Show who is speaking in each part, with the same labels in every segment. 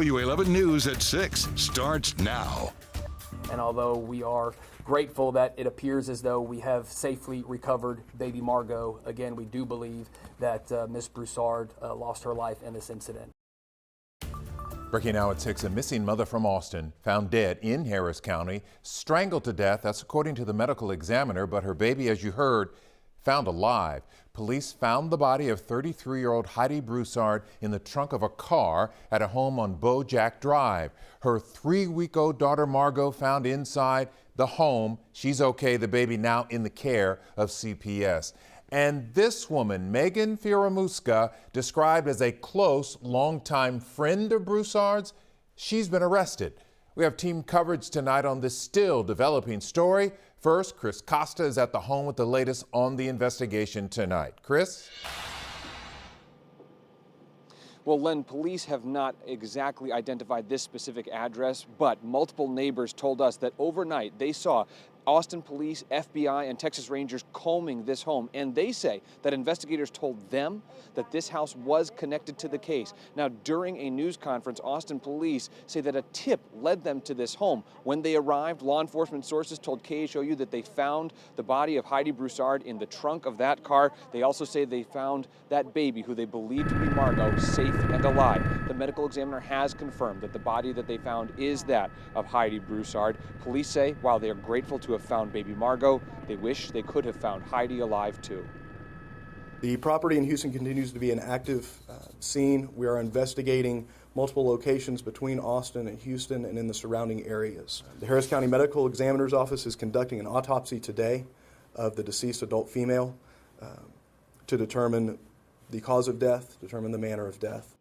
Speaker 1: W11 News at 6 starts now.
Speaker 2: And although we are grateful that it appears as though we have safely recovered baby Margot, again, we do believe that Ms. Broussard lost her life in this incident.
Speaker 3: Breaking now at 6, a missing mother from Austin found dead in Harris County, strangled to death. That's according to the medical examiner, but her baby, as you heard, found alive. Police found the body of 33-year-old Heidi Broussard in the trunk of a car at a home on Bojack Drive. Her 3-week-old daughter Margot found inside the home. She's okay. The baby now in the care of CPS. And this woman, Magen Fieramusca, described as a close, longtime friend of Broussard's, she's been arrested. We have team coverage tonight on this still developing story. First, Chris Costa is at the home with the latest on the investigation tonight. Chris?
Speaker 4: Well, Len, police have not exactly identified this specific address, but multiple neighbors told us that overnight they saw Austin police, FBI, and Texas Rangers combing this home, and they say that investigators told them that this house was connected to the case. Now, during a news conference, Austin police say that a tip led them to this home. When they arrived, law enforcement sources told KHOU that they found the body of Heidi Broussard in the trunk of that car. They also say they found that baby, who they believe to be Margot, safe and alive. The medical examiner has confirmed that the body that they found is that of Heidi Broussard. Police say while they are grateful to have found baby Margot, they wish they could have found Heidi alive too.
Speaker 5: The property in Houston continues to be an active scene. We are investigating multiple locations between Austin and Houston and in the surrounding areas. The Harris County Medical Examiner's Office is conducting an autopsy today of the deceased adult female to determine the cause of death, determine the manner of death.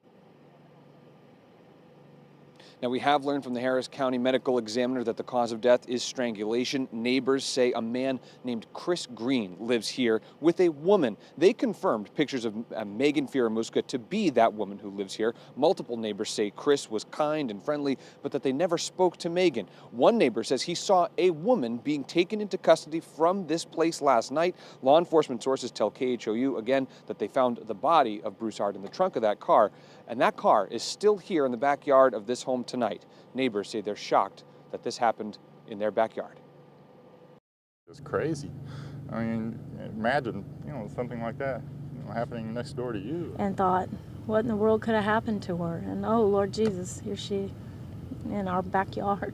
Speaker 4: Now, we have learned from the Harris County Medical Examiner that the cause of death is strangulation. Neighbors say a man named Chris Green lives here with a woman. They confirmed pictures of Magen Fieramusca to be that woman who lives here. Multiple neighbors say Chris was kind and friendly, but that they never spoke to Magen. One neighbor says he saw a woman being taken into custody from this place last night. Law enforcement sources tell KHOU again that they found the body of Broussard in the trunk of that car, and that car is still here in the backyard of this home tonight. Neighbors say they're shocked that this happened in their backyard.
Speaker 6: It's crazy. I mean, imagine, something like that, happening next door to you.
Speaker 7: And thought, what in the world could have happened to her? And oh, Lord Jesus, here she in our backyard.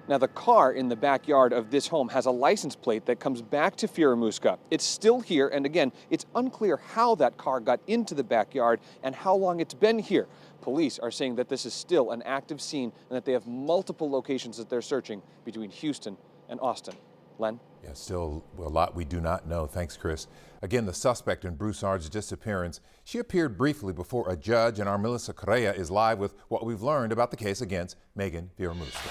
Speaker 4: Now, the car in the backyard of this home has a license plate that comes back to Fieramusca. It's still here, and again, it's unclear how that car got into the backyard and how long it's been here. Police are saying that this is still an active scene and that they have multiple locations that they're searching between Houston and Austin. Len?
Speaker 3: Yeah, still a lot we do not know. Thanks, Chris. Again, the suspect in Broussard's disappearance, she appeared briefly before a judge, and our Melissa Correa is live with what we've learned about the case against Magen Fieramusca.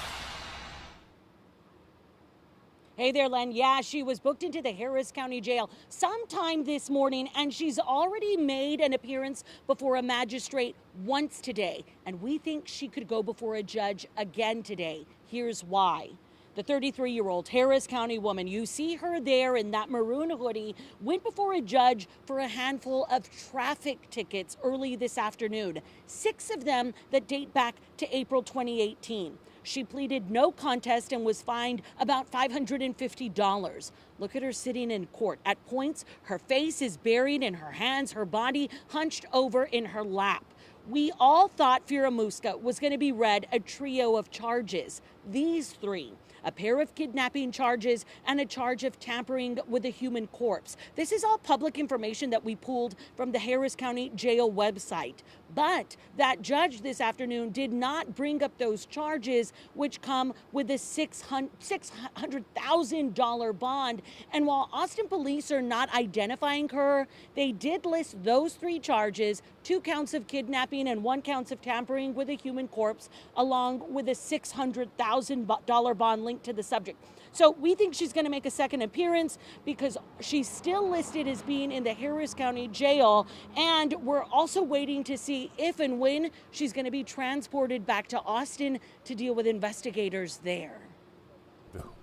Speaker 8: Hey there, Len. Yeah, she was booked into the Harris County Jail sometime this morning, and she's already made an appearance before a magistrate once today. And we think she could go before a judge again today. Here's why. The 33-year-old Harris County woman, you see her there in that maroon hoodie, went before a judge for a handful of traffic tickets early this afternoon, 6 of them that date back to April 2018. She pleaded no contest and was fined about $550. Look at her sitting in court. At points, her face is buried in her hands, her body hunched over in her lap. We all thought Fieramusca was going to be read a trio of charges. These 3. A pair of kidnapping charges and a charge of tampering with a human corpse. This is all public information that we pulled from the Harris County Jail website. But that judge this afternoon did not bring up those charges, which come with a $600,000 bond. And while Austin police are not identifying her, they did list those 3 charges, 2 counts of kidnapping and 1 count of tampering with a human corpse, along with a $600,000 bond linked to the subject. So we think she's going to make a second appearance because she's still listed as being in the Harris County Jail, and we're also waiting to see if and when she's going to be transported back to Austin to deal with investigators there.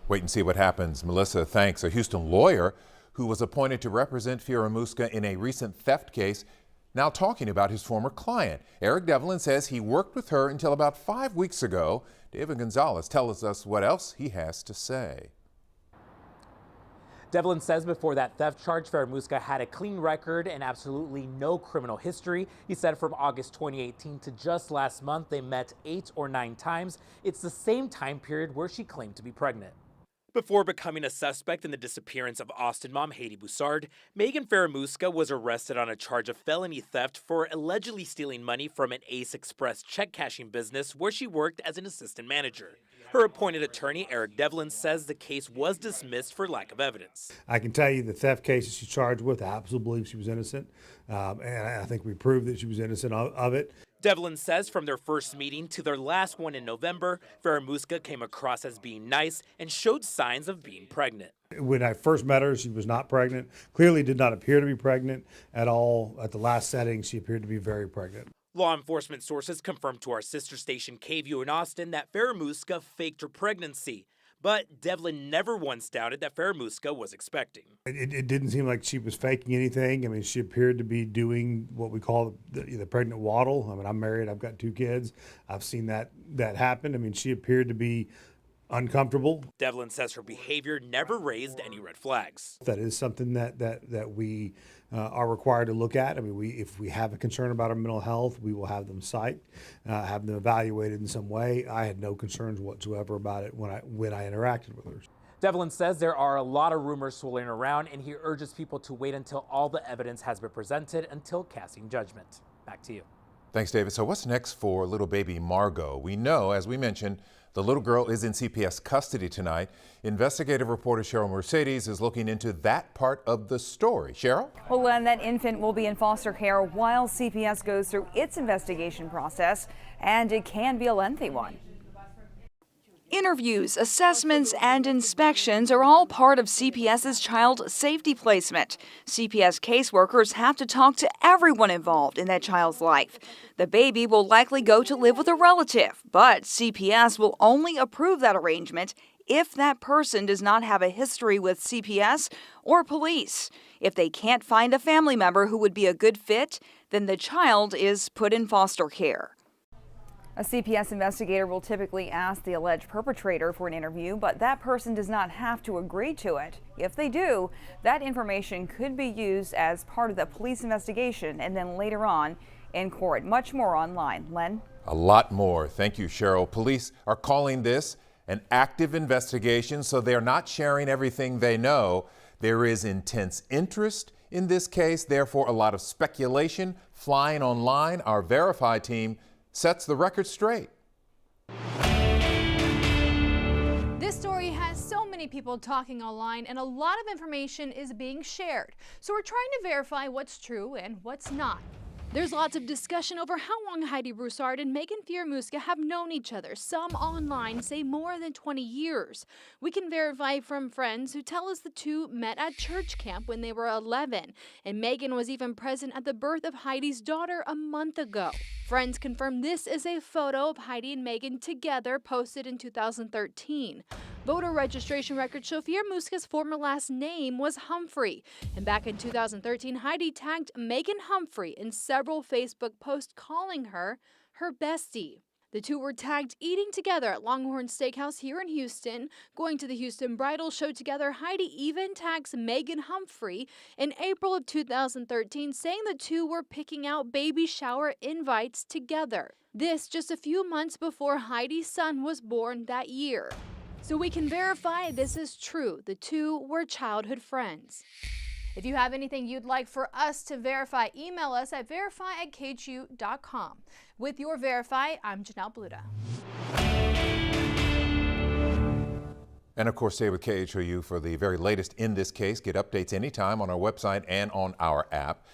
Speaker 3: Wait and see what happens. Melissa, thanks. A Houston lawyer who was appointed to represent Fieramusca in a recent theft case Now talking about his former client. Eric Devlin says he worked with her until about 5 weeks ago. David Gonzalez tells us what else he has to say.
Speaker 9: Devlin says before that theft charge, Fieramusca had a clean record and absolutely no criminal history. He said from August 2018 to just last month, they met 8 or 9 times. It's the same time period where she claimed to be pregnant. Before becoming a suspect in the disappearance of Austin mom Heidi Broussard, Magen Fieramusca was arrested on a charge of felony theft for allegedly stealing money from an Ace Express check cashing business where she worked as an assistant manager. Her appointed attorney, Eric Devlin, says the case was dismissed for lack of evidence.
Speaker 10: I can tell you the theft cases she's charged with, I absolutely believe she was innocent, and I think we proved that she was innocent of it.
Speaker 9: Devlin says from their first meeting to their last one in November, Fieramusca came across as being nice and showed signs of being pregnant.
Speaker 10: When I first met her, she was not pregnant, clearly did not appear to be pregnant at all. At the last setting, she appeared to be very pregnant.
Speaker 9: Law enforcement sources confirmed to our sister station KVUE in Austin that Fieramusca faked her pregnancy. But Devlin never once doubted that Fieramusca was expecting.
Speaker 10: It didn't seem like she was faking anything. I mean, she appeared to be doing what we call the pregnant waddle. I mean, I'm married, I've got 2 kids. I've seen that happen. I mean, she appeared to be uncomfortable.
Speaker 9: Devlin says her behavior never raised any red flags.
Speaker 10: That is something that we are required to look at. I mean, if we have a concern about her mental health, we will have them psyched, have them evaluated in some way. I had no concerns whatsoever about it when I interacted with her.
Speaker 9: Devlin says there are a lot of rumors swirling around, and he urges people to wait until all the evidence has been presented until casting judgment. Back to you.
Speaker 3: Thanks, David. So what's next for little baby Margot? We know, as we mentioned, the little girl is in CPS custody tonight. Investigative reporter Cheryl Mercedes is looking into that part of the story. Cheryl?
Speaker 11: Well, Len, that infant will be in foster care while CPS goes through its investigation process, and it can be a lengthy one. Interviews, assessments, and inspections are all part of CPS's child safety placement. CPS caseworkers have to talk to everyone involved in that child's life. The baby will likely go to live with a relative, but CPS will only approve that arrangement if that person does not have a history with CPS or police. If they can't find a family member who would be a good fit, then the child is put in foster care. A CPS investigator will typically ask the alleged perpetrator for an interview, but that person does not have to agree to it. If they do, that information could be used as part of the police investigation and then later on in court. Much more online. Len?
Speaker 3: A lot more. Thank you, Cheryl. Police are calling this an active investigation, so they're not sharing everything they know. There is intense interest in this case, therefore a lot of speculation flying online. Our Verify team sets the record straight.
Speaker 12: This story has so many people talking online, and a lot of information is being shared. So we're trying to verify what's true and what's not. There's lots of discussion over how long Heidi Broussard and Magen Fieramusca have known each other. Some online say more than 20 years. We can verify from friends who tell us the two met at church camp when they were 11, and Magen was even present at the birth of Heidi's daughter a month ago. Friends confirm this is a photo of Heidi and Magen together posted in 2013. Voter registration records show Fieramusca's former last name was Humphrey. And back in 2013, Heidi tagged Magen Humphrey in several Facebook posts calling her her bestie. The two were tagged eating together at Longhorn Steakhouse here in Houston, going to the Houston Bridal Show together. Heidi even tags Magen Humphrey in April of 2013, saying the two were picking out baby shower invites together. This just a few months before Heidi's son was born that year. So we can verify this is true. The two were childhood friends. If you have anything you'd like for us to verify, email us at verify@khuu.com. With your Verify, I'm Janelle Bluda.
Speaker 3: And of course, stay with KHOU for the very latest in this case. Get updates anytime on our website and on our app.